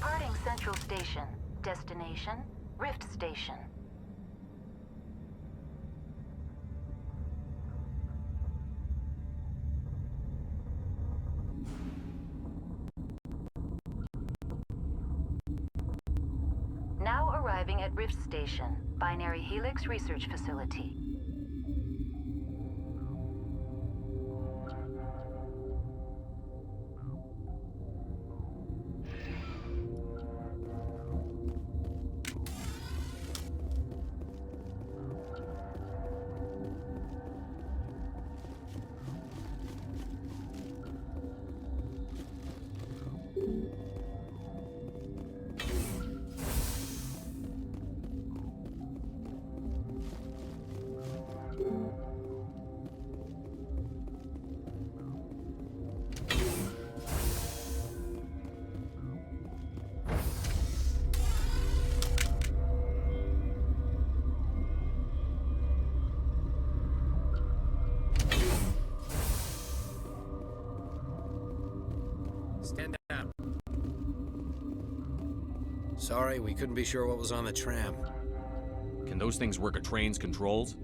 Departing Central Station. Destination, Rift Station. Now arriving at Rift Station, Binary Helix Research Facility. Stand down. Sorry, we couldn't be sure what was on the tram. Can those things work a train's controls?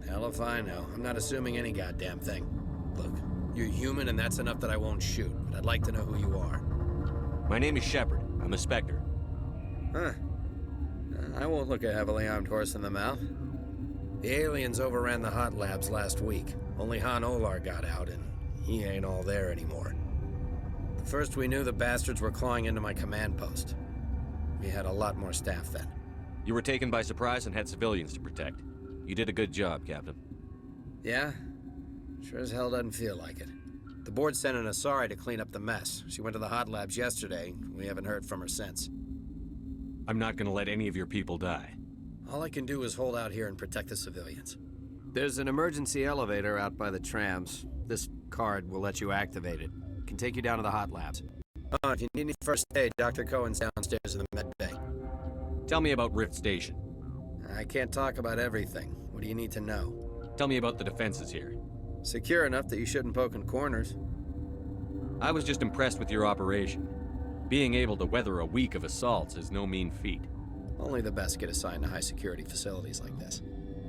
Hell if I know. I'm not assuming any goddamn thing. Look, you're human and that's enough that I won't shoot, but I'd like to know who you are. My name is Shepard. I'm a Spectre. Huh. I won't look a heavily armed horse in the mouth. The aliens overran the hot labs last week. Only Han Olar got out, and he ain't all there anymore. First we knew the bastards were clawing into my command post. We had a lot more staff then. You were taken by surprise and had civilians to protect. You did a good job, Captain. Yeah? Sure as hell doesn't feel like it. The board sent an Asari to clean up the mess. She went to the hot labs yesterday. We haven't heard from her since. I'm not gonna let any of your people die. All I can do is hold out here and protect the civilians. There's an emergency elevator out by the trams. This card will let you activate it. Can take you down to the hot labs. Oh, if you need any first aid, Dr. Cohen's downstairs in the med bay. Tell me about Rift Station. I can't talk about everything. What do you need to know? Tell me about the defenses here. Secure enough that you shouldn't poke in corners. I was just impressed with your operation. Being able to weather a week of assaults is no mean feat. Only the best get assigned to high-security facilities like this.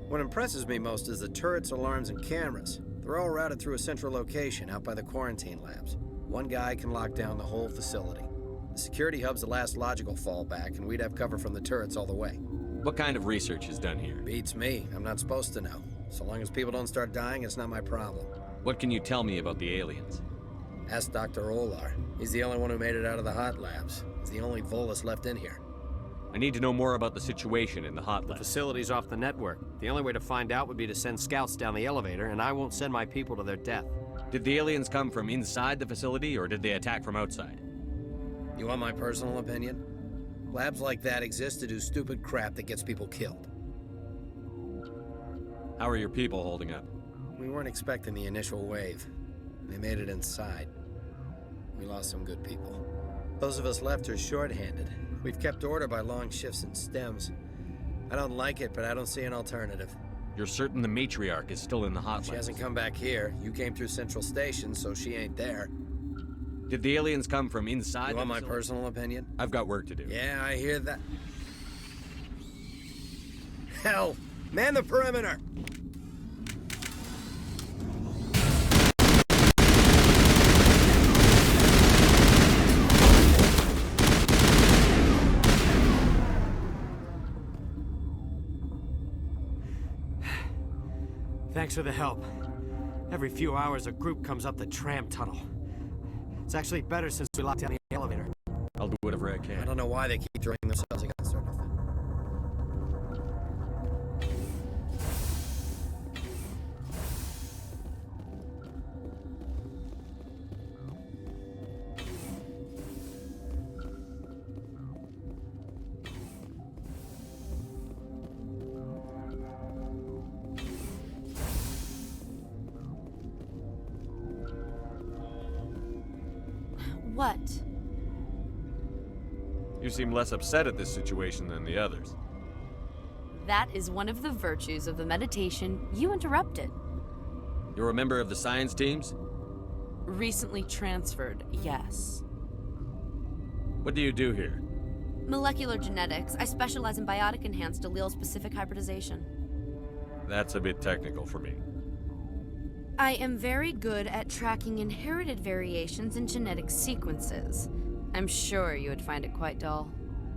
What impresses me most is the turrets, alarms, and cameras. They're all routed through a central location out by the quarantine labs. One guy can lock down the whole facility. The security hub's the last logical fallback, and we'd have cover from the turrets all the way. What kind of research is done here? Beats me. I'm not supposed to know. So long as people don't start dying, it's not my problem. What can you tell me about the aliens? Ask Dr. Olar. He's the only one who made it out of the hot labs. He's the only Volus left in here. I need to know more about the situation in the hot The lab. facility's off the network. The only way to find out would be to send scouts down the elevator, and I won't send my people to their death. Did the aliens come from inside the facility, or did they attack from outside? You want my personal opinion? Labs like that exist to do stupid crap that gets people killed. How are your people holding up? We weren't expecting the initial wave. They made it inside. We lost some good people. Those of us left are short-handed. We've kept order by long shifts and stems. I don't like it, but I don't see an alternative. You're certain the matriarch is still in the hot She labs? hasn't come back here. You came through Central Station, so she ain't there. Did the aliens come from inside You want the my facility? personal opinion? I've got work to do. Yeah, I hear that. Hell! Man the perimeter! Thanks for the help. Every few hours, a group comes up the tram tunnel. It's actually better since we locked down the elevator. I'll do whatever I I can. don't know why they keep throwing themselves against our defense. What? You seem less upset at this situation than the others. That is one of the virtues of the meditation you interrupted. You're a member of the science teams? Recently transferred, yes. What do you do here? Molecular genetics. I specialize in biotic-enhanced allele-specific hybridization. That's a bit technical for me. I am very good at tracking inherited variations in genetic sequences. I'm sure you would find it quite dull.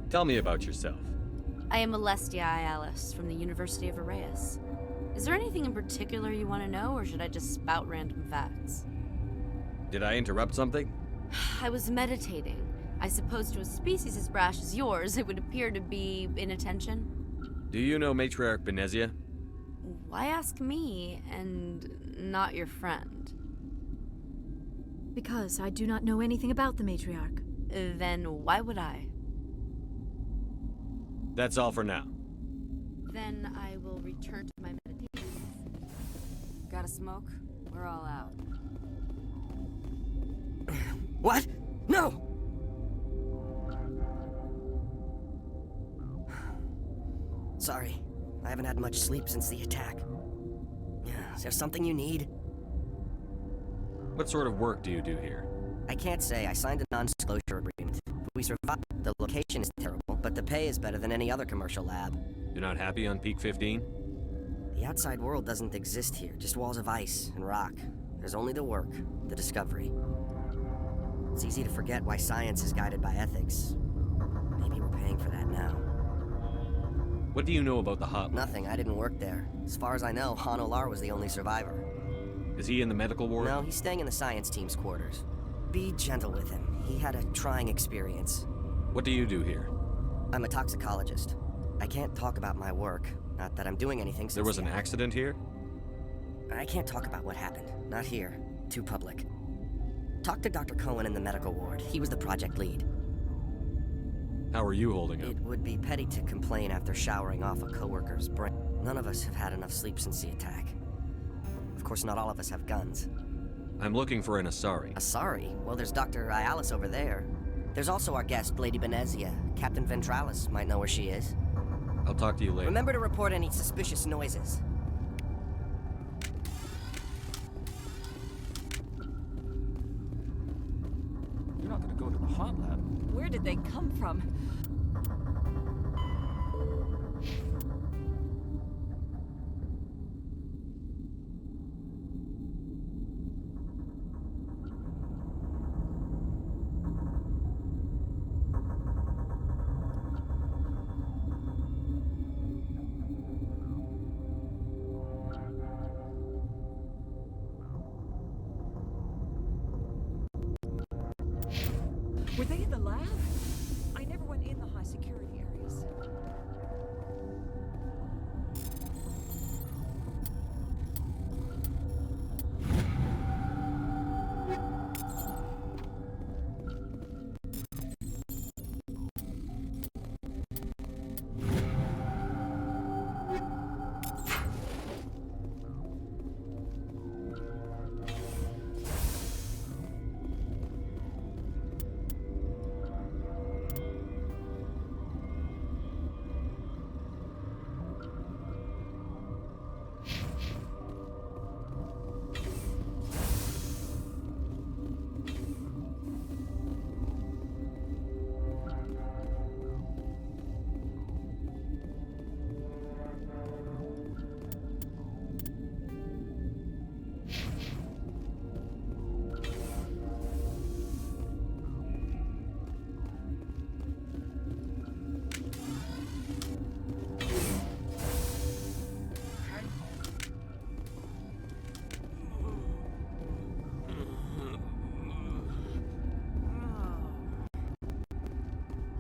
Tell me about yourself. I am Alestia Ialis from the University of Arraeus. Is there anything in particular you want to know, or should I just spout random facts? Did I interrupt something? I was meditating. I suppose to a species as brash as yours, it would appear to be inattention. Do you know Matriarch Benezia? Why ask me, and not your friend? Because I do not know anything about the matriarch. Then why would I? That's all for now. Then I will return to my meditation. Got a smoke? We're all out. What? No! Sorry, I haven't had much sleep since the attack. Is there something you need? What sort of work do you do here? I can't say. I signed a non-disclosure agreement. We survived. The location is terrible, but the pay is better than any other commercial lab. You're not happy on Peak 15? The outside world doesn't exist here, just walls of ice and rock. There's only the work, the discovery. It's easy to forget why science is guided by ethics. Maybe we're paying for that now. What do you know about the hub? Nothing, I didn't work there. As far as I know, Han Olar was the only survivor. Is he in the medical ward? No, he's staying in the science team's quarters. Be gentle with him. He had a trying experience. What do you do here? I'm a toxicologist. I can't talk about my work. Not that I'm doing anything since There was the an accident here? I can't talk about what happened. Not here. Too public. Talk to Dr. Cohen in the medical ward. He was the project lead. How are you holding up? It would be petty to complain after showering off a coworker's brain. None of us have had enough sleep since the attack. Of course, not all of us have guns. I'm looking for an Asari. Asari? Well, there's Dr. Ialis over there. There's also our guest, Lady Benezia. Captain Ventralis might know where she is. I'll talk to you later. Remember to report any suspicious noises. You're not gonna go to the hot lab. Where did they come from? Were they in the lab? I never went in the high security areas.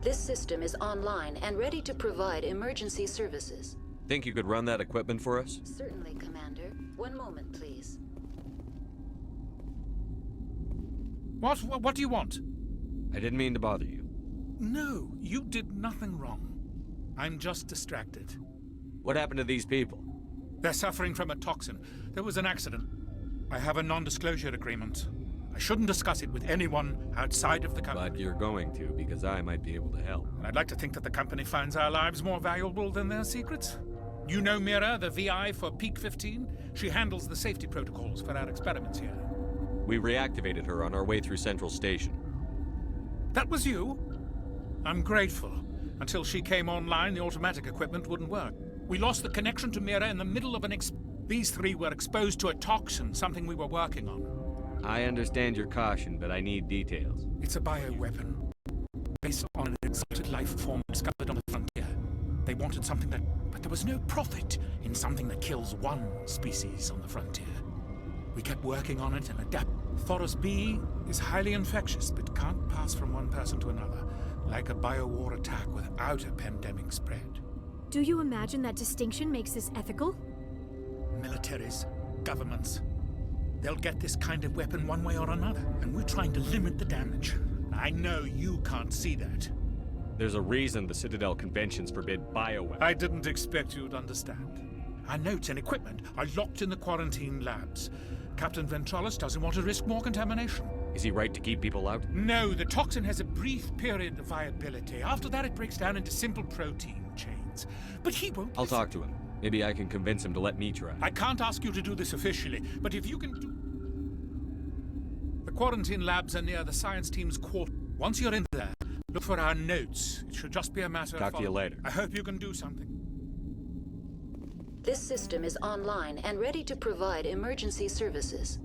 This system is online and ready to provide emergency services. Think you could run that equipment for us? Certainly, Commander. One moment, please. What do you want? I didn't mean to bother you. No, you did nothing wrong. I'm just distracted. What happened to these people? They're suffering from a toxin. There was an accident. I have a non-disclosure agreement. I shouldn't discuss it with anyone outside of the company. But you're going to, because I might be able to help. And I'd like to think that the company finds our lives more valuable than their secrets. You know Mira, the VI for Peak 15? She handles the safety protocols for our experiments here. We reactivated her on our way through Central Station. That was you? I'm grateful. Until she came online, the automatic equipment wouldn't work. We lost the connection to Mira in the middle of These three were exposed to a toxin, something we were working on. I understand your caution, but I need details. It's a bioweapon, based on an exalted life form discovered on the frontier. They wanted something but there was no profit in something that kills one species on the frontier. We kept working on it and adapting. Thoros B is highly infectious, but can't pass from one person to another, like a biowar attack without a pandemic spread. Do you imagine that distinction makes this ethical? Militaries, governments, they'll get this kind of weapon one way or another, and we're trying to limit the damage. I know you can't see that. There's a reason the Citadel conventions forbid bioweapons. I didn't expect you'd understand. Our notes and equipment are locked in the quarantine labs. Captain Ventralis doesn't want to risk more contamination. Is he right to keep people out? No, the toxin has a brief period of viability. After that, it breaks down into simple protein chains. But he won't I'll listen. talk to him. Maybe I can convince him to let me try. I can't ask you to do this officially, but if you can do... The quarantine labs are near the science team's quarter. Once you're in there, look for our notes. It should just be a matter of... Talk to you later. I hope you can do something. This system is online and ready to provide emergency services.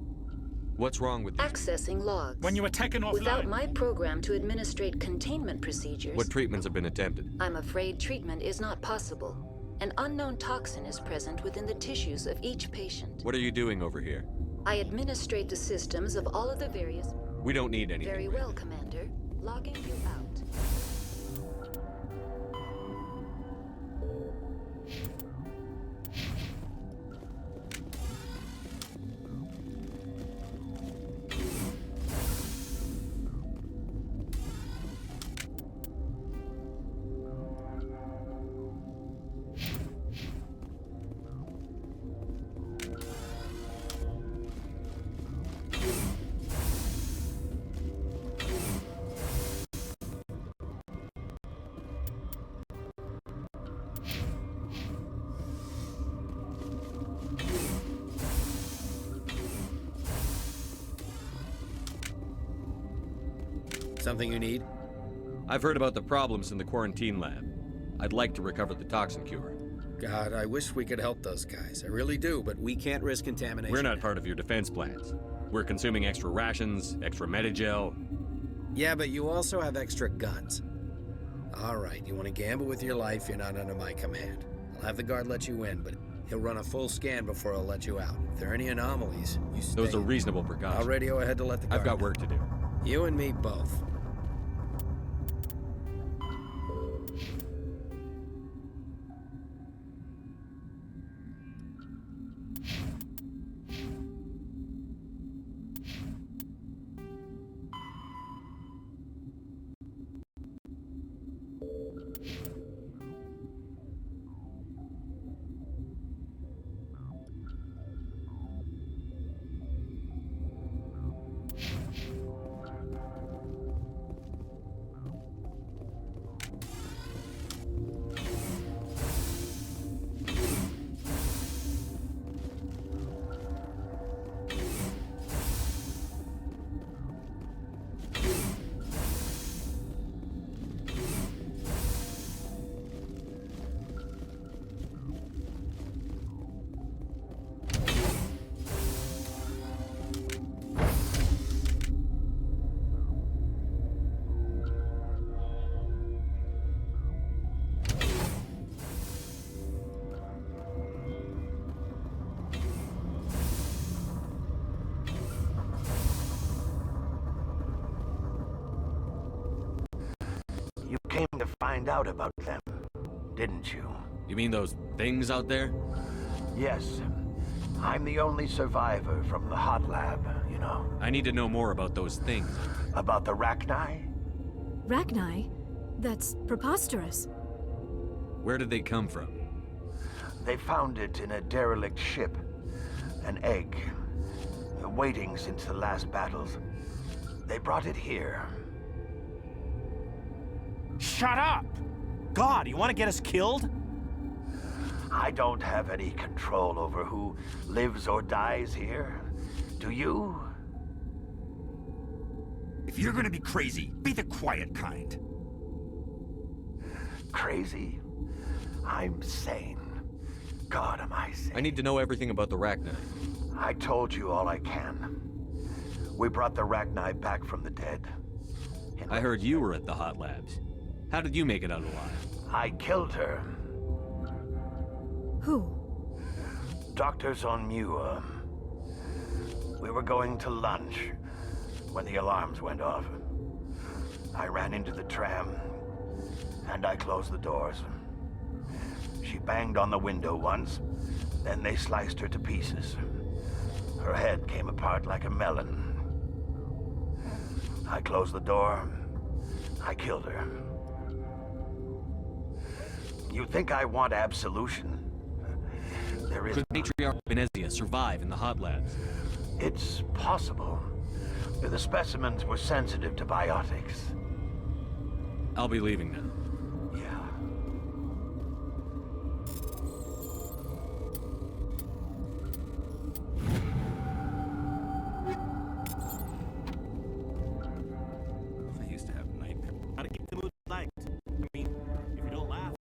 What's wrong with these? Accessing logs. When you were taken offline... Without my program to administrate containment procedures... What treatments have been attempted? I'm afraid treatment is not possible. An unknown toxin is present within the tissues of each patient. What are you doing over here? I administrate the systems of all of the various... We don't need anything. Very well, Commander. Logging you out. Something you need? I've heard about the problems in the quarantine lab. I'd like to recover the toxin cure. God, I wish we could help those guys. I really do, but we can't risk contamination. We're not part of your defense plans. We're consuming extra rations, extra Medigel. Yeah, but you also have extra guns. All right, you want to gamble with your life, you're not under my command. I'll have the guard let you in, but he'll run a full scan before he'll let you out. If there are any anomalies, you stay. Those are reasonable precautions. I'll radio ahead to let the guard I've got know. work to do. You and me both. You came to find out about them, didn't you? You mean those things out there? Yes. I'm the only survivor from the hot lab, you know. I need to know more about those things. About the Rachni? Rachni? That's preposterous. Where did they come from? They found it in a derelict ship. An egg. Waiting since the last battles. They brought it here. Shut up! God, you want to get us killed? I don't have any control over who lives or dies here. Do you? If you're gonna be crazy, be the quiet kind. crazy? I'm sane. God, am I sane. I need to know everything about the Rachni. I told you all I can. We brought the Rachni back from the dead. I heard you were at the hot labs. How did you make it out alive? I killed her. Who? Doctors on Muir. We were going to lunch when the alarms went off. I ran into the tram, and I closed the doors. She banged on the window once, then they sliced her to pieces. Her head came apart like a melon. I closed the door. I killed her. You think I want absolution? There is... Could Matriarch Venezia survive in the hot labs? It's possible. The specimens were sensitive to biotics. I'll be leaving now. Yeah. I used to have nightmares. How to keep the mood light. I mean, if you don't laugh.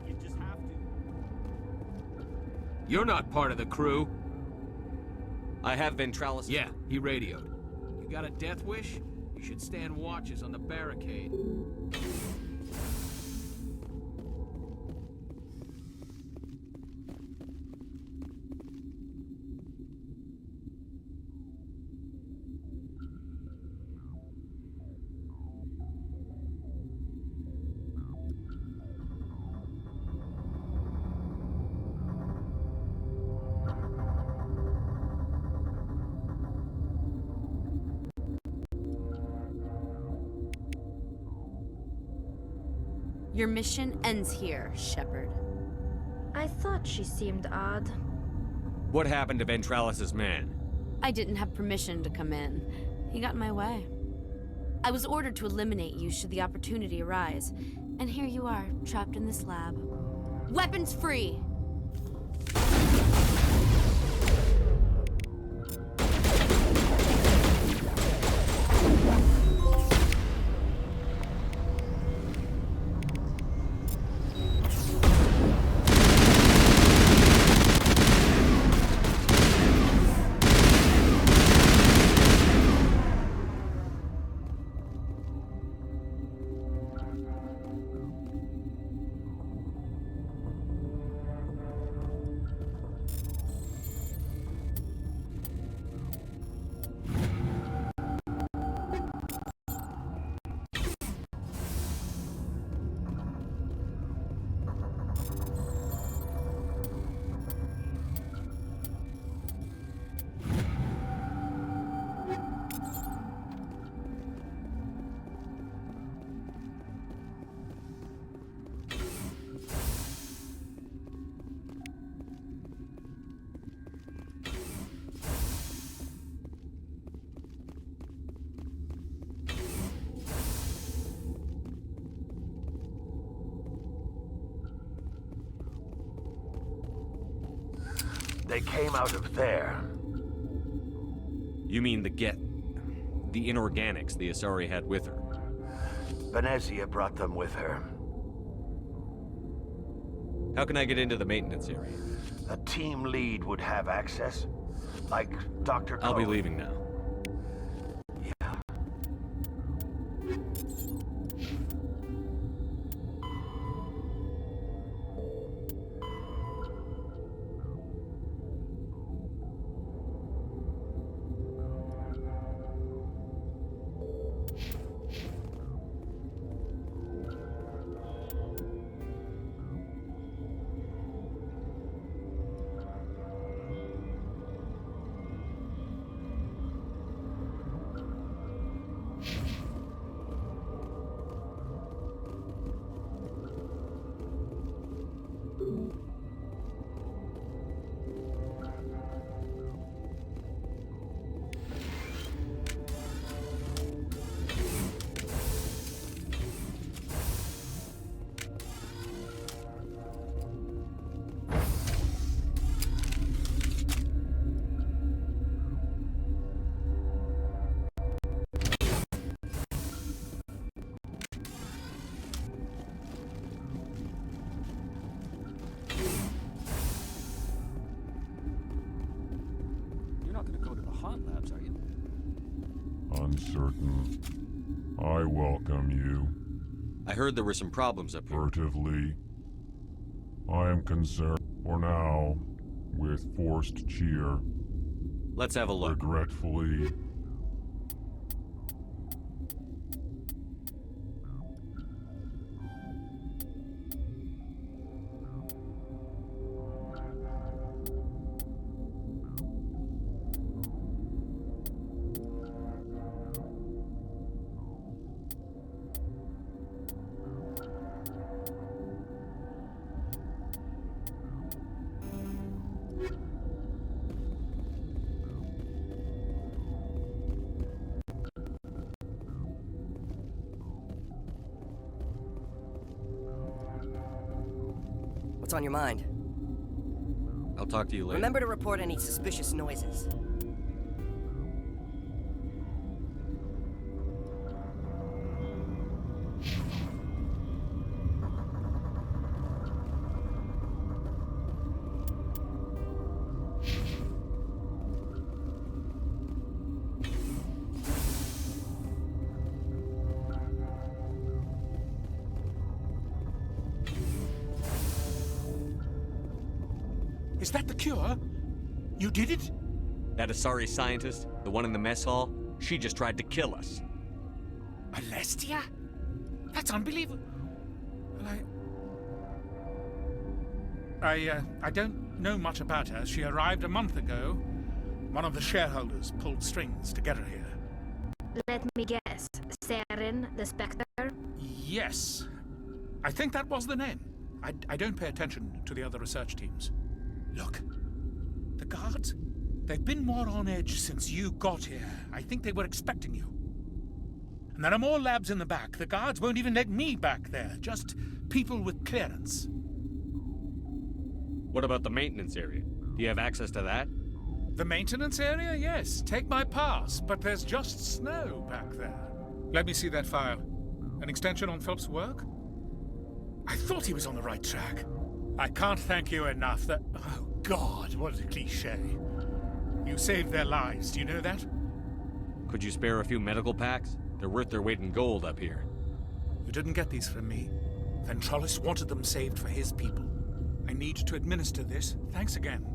You just have to. You're not part of the crew. I have Ventralis. Yeah, he radioed. You got a death wish? You should stand watches on the barricade. Your mission ends here, Shepard. I thought she seemed odd. What happened to Ventralis' man? I didn't have permission to come in. He got in my way. I was ordered to eliminate you should the opportunity arise. And here you are, trapped in this lab. Weapons free! They came out of there. You mean the inorganics the Asari had with her? Venezia brought them with her. How can I get into the maintenance area? A team lead would have access, like Dr. I'll be Cole. leaving now. Yeah. uncertain. I welcome you. I heard there were some problems up here. Furtively. I am concerned, for now, with forced cheer. Let's have a look. Regretfully. What's on your mind? I'll talk to you later. Remember to report any suspicious noises. Is that the cure? You did it? That Asari scientist, the one in the mess hall, she just tried to kill us. Alestia? That's unbelievable. Well, I don't know much about her. She arrived a month ago. One of the shareholders pulled strings to get her here. Let me guess. Saren, the Spectre? Yes. I think that was the name. I don't pay attention to the other research teams. Look, the guards, they've been more on edge since you got here. I think they were expecting you. And there are more labs in the back. The guards won't even let me back there, just people with clearance. What about the maintenance area? Do you have access to that? The maintenance area? Yes, take my pass, but there's just snow back there. Let me see that file. An extension on Phelps' work? I thought he was on the right track. I can't thank you enough that... Oh, God, what a cliché. You saved their lives, do you know that? Could you spare a few medical packs? They're worth their weight in gold up here. You didn't get these from me. Ventrolis wanted them saved for his people. I need to administer this. Thanks again.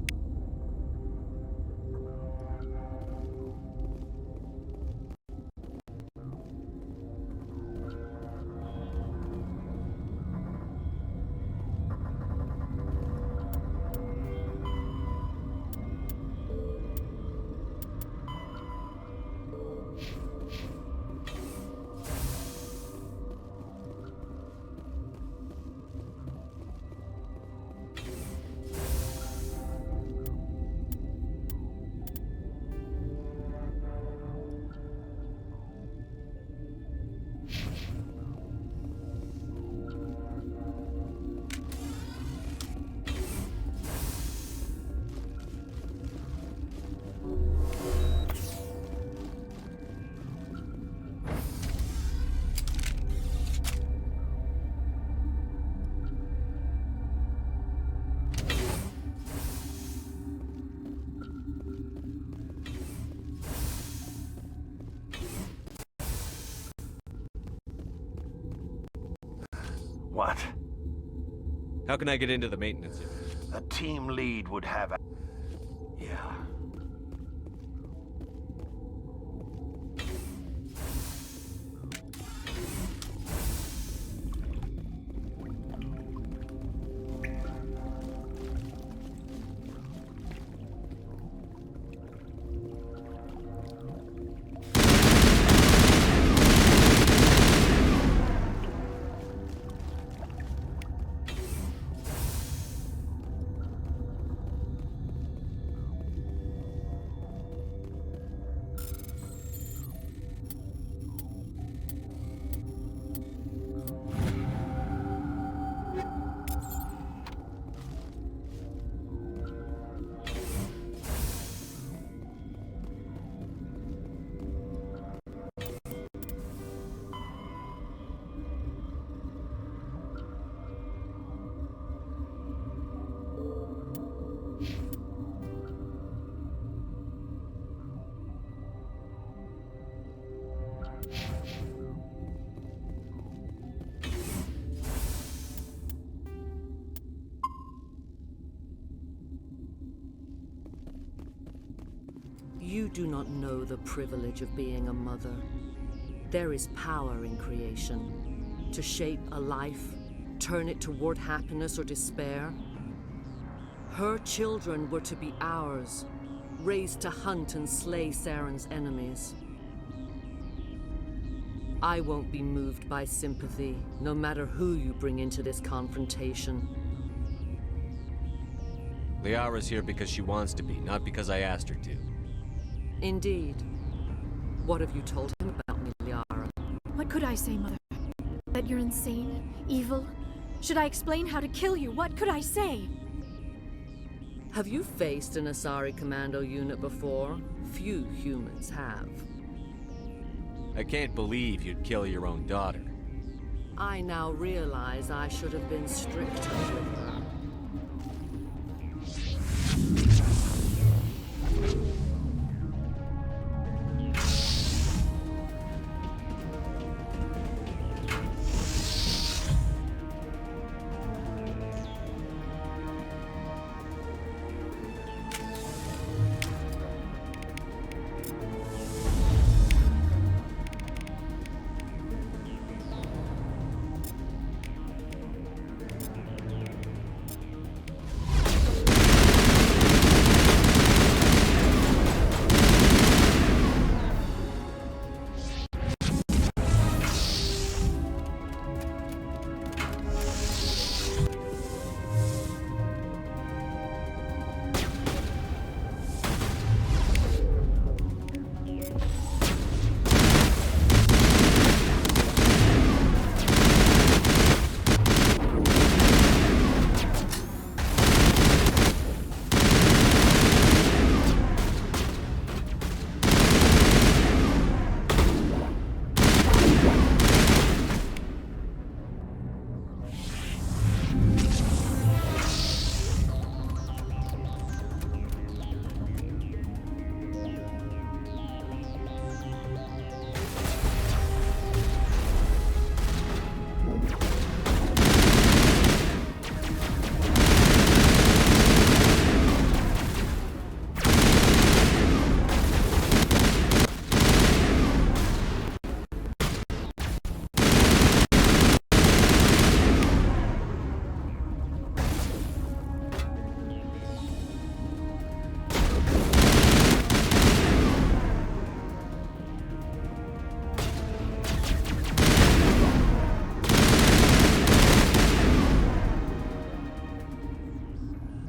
What? How can I get into the maintenance area? A team lead would have... Yeah. You do not know the privilege of being a mother. There is power in creation. To shape a life, turn it toward happiness or despair. Her children were to be ours, raised to hunt and slay Saren's enemies. I won't be moved by sympathy, no matter who you bring into this confrontation. Liara's here because she wants to be, not because I asked her to. Indeed. What have you told him about me, Liara? What could I say, Mother? That you're insane? Evil? Should I explain how to kill you? What could I say? Have you faced an Asari commando unit before? Few humans have. I can't believe you'd kill your own daughter. I now realize I should have been stricter with her.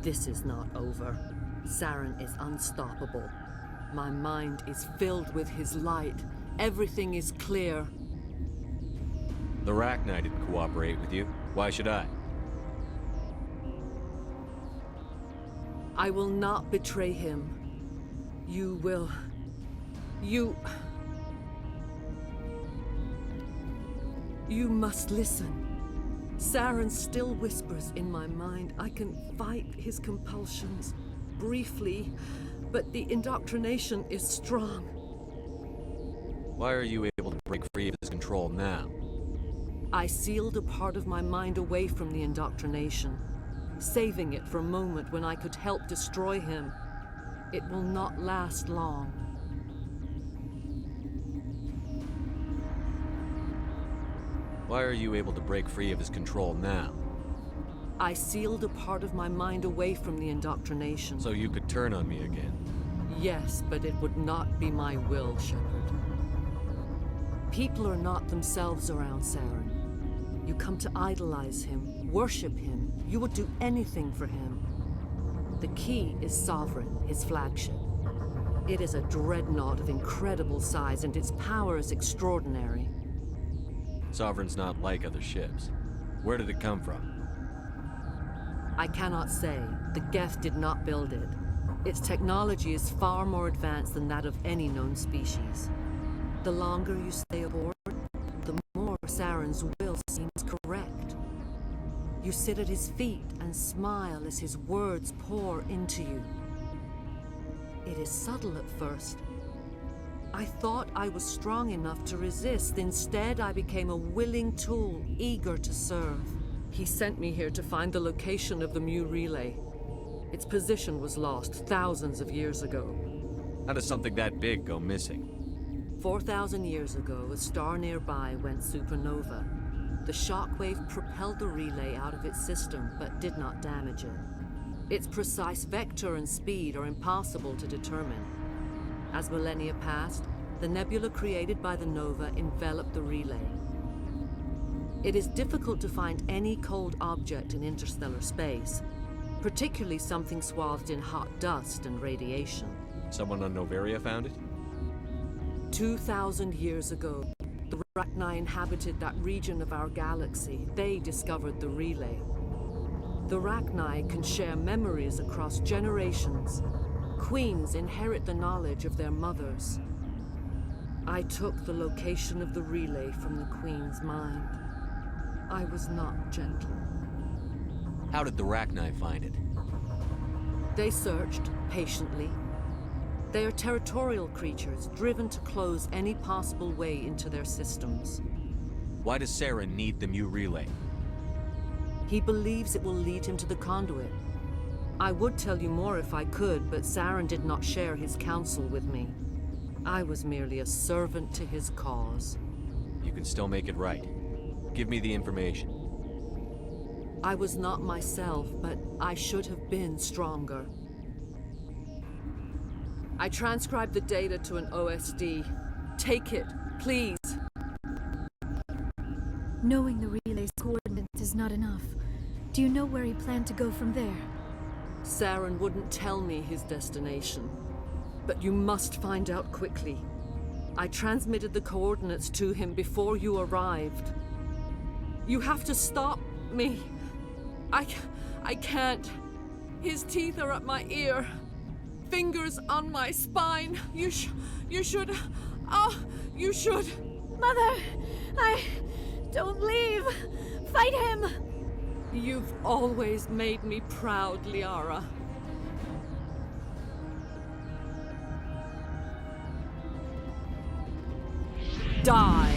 This is not over. Saren is unstoppable. My mind is filled with his light. Everything is clear. The Rachni didn't cooperate with you. Why should I? I will not betray him. You will... You must listen. Saren still whispers in my mind. I can fight his compulsions, briefly, but the indoctrination is strong. Why are you able to break free of his control now? I sealed a part of my mind away from the indoctrination, saving it for a moment when I could help destroy him. It will not last long. Why are you able to break free of his control now? I sealed a part of my mind away from the indoctrination. So you could turn on me again? Yes, but it would not be my will, Shepard. People are not themselves around Saren. You come to idolize him, worship him. You would do anything for him. The key is Sovereign, his flagship. It is a dreadnought of incredible size, and its power is extraordinary. Sovereign's not like other ships. Where did it come from? I cannot say. The Geth did not build it. Its technology is far more advanced than that of any known species. The longer you stay aboard, the more Saren's will seems correct. You sit at his feet and smile as his words pour into you. It is subtle at first. I thought I was strong enough to resist. Instead, I became a willing tool, eager to serve. He sent me here to find the location of the Mu relay. Its position was lost thousands of years ago. How does something that big go missing? 4,000 years ago, a star nearby went supernova. The shockwave propelled the relay out of its system, but did not damage it. Its precise vector and speed are impossible to determine. As millennia passed, the nebula created by the nova enveloped the relay. It is difficult to find any cold object in interstellar space, particularly something swathed in hot dust and radiation. Someone on Noveria found it? 2,000 years ago, the Rachni inhabited that region of our galaxy. They discovered the relay. The Rachni can share memories across generations. Queens inherit the knowledge of their mothers. I took the location of the relay from the Queen's mind. I was not gentle. How did the Rachni find it? They searched patiently. They are territorial creatures, driven to close any possible way into their systems. Why does Saren need the Mu relay? He believes it will lead him to the conduit. I would tell you more if I could, but Saren did not share his counsel with me. I was merely a servant to his cause. You can still make it right. Give me the information. I was not myself, but I should have been stronger. I transcribed the data to an OSD. Take it, please. Knowing the relay's coordinates is not enough. Do you know where he planned to go from there? Saren wouldn't tell me his destination. But you must find out quickly. I transmitted the coordinates to him before you arrived. You have to stop me. I can't. His teeth are at my ear. Fingers on my spine. You should. You should. Mother, don't leave. Fight him. You've always made me proud, Liara. Die.